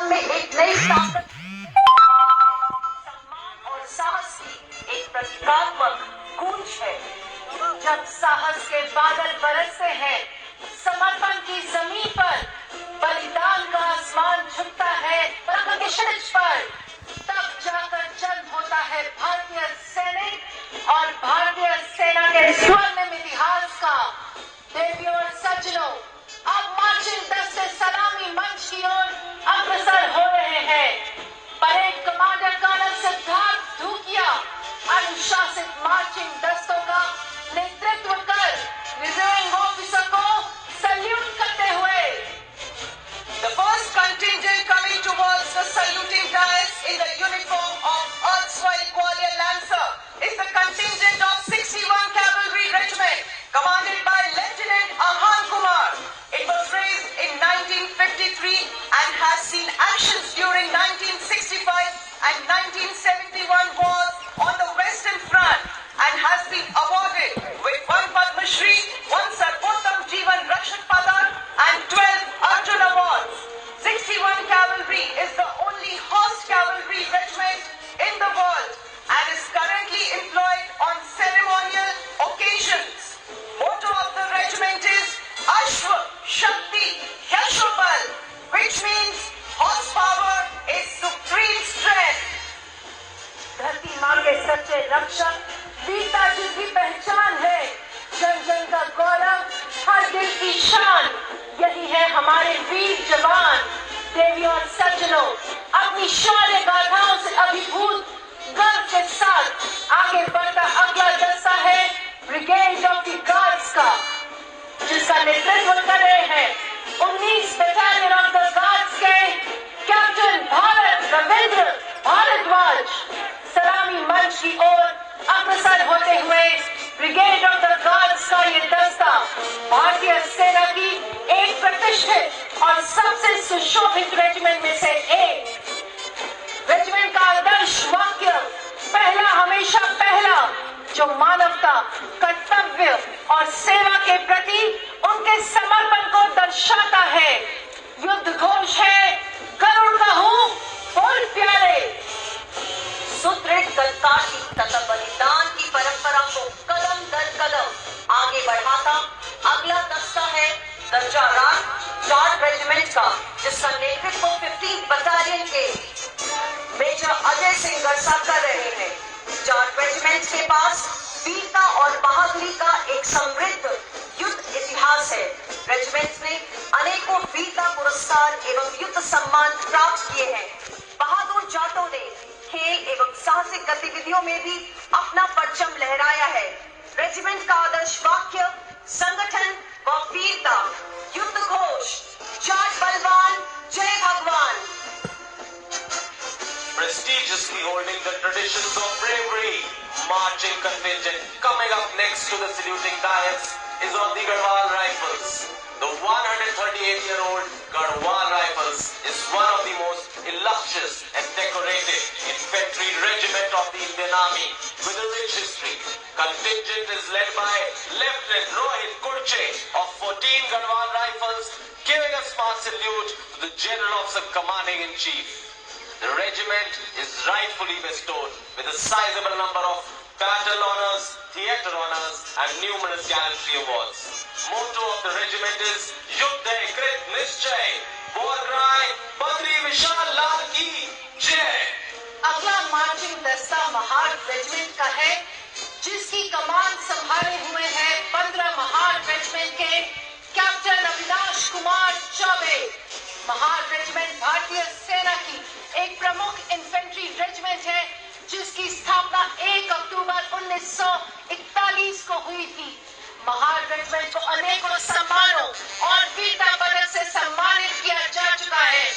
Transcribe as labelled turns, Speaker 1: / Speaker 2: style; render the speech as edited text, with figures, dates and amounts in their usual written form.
Speaker 1: में एक नई ताकत, सम्मान और साहस की एक प्रतीकात्मक गूंज है। जब साहस के बादल बरसते हैं, समर्पण की जमीन पर बलिदान का आसमान झुकता है पराक्रम के क्षितिज पर, तब जाकर जन्म होता है भारतीय सैनिक और भारतीय सेना के स्वर्णिम इतिहास का। देवियों और सज्जनों, अब मार्चिंग दस्ते सलामी मंच की ओर अग्रसर हो रहे हैं। परेड कमांडर कर्नल सिद्धार्थ धूकिया अनुशासित मार्चिंग दस्तों का नेतृत्व कर रिजर्विंग ऑफिसर को सल्यूट करते हुए
Speaker 2: The first contingent coming towards the saluting dais in the uniform of erstwhile Gwalior Lancer is the contingent of 61 Cavalry Regiment, commanded by Lieutenant Ahan Kumar. It was raised in 1953 and has seen actions during 1965 and 1971 wars on the Western Front and has been awarded with 1 Padma Shri, 1 Sarvottam Jeevan Rakshat Padak and 12 Arjun Awards. 61 Cavalry is the only horse cavalry regiment in the world and is currently employed on ceremonial occasions. Motto of the regiment is Ashwa Shakti Yashopal, which means horsepower is supreme strength.
Speaker 1: धरती माँ के सच्चे रक्षक वीरता जिनकी पहचान है, जन जन का गौरव, हर दिल की शान, यही है हमारे वीर जवान। देवियों और सज्जनों, अपनी शौर्य गाथाओं से अभिभूत गर्व के साथ आगे बढ़ता अगला दस्ता है ब्रिगेड ऑफ द गार्ड्स का, जिसका नेतृत्व कर रहे हैं 19 बटालियन ऑफ द गार्ड्स के कैप्टन भारत रविंद्र भारद्वाज। सलामी मंच की ओर अग्रसर होते हुए ब्रिगेड ऑफ द गार्ड्स का ये दस्ता भारतीय सेना की एक प्रतिष्ठित और सबसे सुशोभित रेजिमेंट में से एक। रेजिमेंट का आदर्श वाक्य पहला हमेशा पहला, जो मानवता, कर्तव्य और सेवा के प्रति उनके समर्पण को दर्शाता है। युद्ध घोष है गरुड़ का हूँ बोल प्यारे। सुदृढ़ गद्दार की तथा बलिदान की परंपरा को कदम दर कदम आगे बढ़ाता अगला दस्ता है दर्जा राग जाट रेजिमेंट का, जिसका नेतृत्व 15 बटालियन के मेजर अजय सिंह गरसा कर रहे हैं। जाट रेजिमेंट के पास वीरता और बहादुरी का एक समृद्ध युद्ध इतिहास है। रेजिमेंट ने अनेकों वीरता पुरस्कार एवं युद्ध सम्मान प्राप्त किए हैं। बहादुर जाटों ने खेल एवं साहसिक गतिविधियों में भी अपना परचम लहराया है। रेजिमेंट का आदर्श वाक्य संगठन व वीरता, युद्ध घोष जाट बलवान जय भगवान।
Speaker 3: Prestigiously holding the traditions of bravery, marching contingent coming up next to the saluting dais is of the Garhwal Rifles. The 138-year-old Garhwal Rifles is one of the most illustrious and decorated infantry regiment of the Indian Army with a rich history. Contingent is led by Lieutenant Rohit Kurche of 14 Garhwal Rifles, giving a smart salute to the General Officer Commanding in Chief. The regiment is rightfully bestowed with a sizable number of battle honors, theatre honors and numerous gallantry awards. Motto of the regiment is Yuddhe Krit Nischay, बोल रहा है बद्री विशाल लाल की जय।
Speaker 1: अगला marching दस्ता Mahar regiment का है, जिसकी कमान संभाले हुए हैं 15 महार रेजिमेंट के कैप्टन अविनाश कुमार चौबे। महार रेजिमेंट भारतीय सेना की एक प्रमुख इन्फेंट्री रेजिमेंट है, जिसकी स्थापना 1 अक्टूबर 1941 को हुई थी। महार रेजिमेंट को अनेकों सम्मानों और वीरता पदक से सम्मानित किया जा चुका है।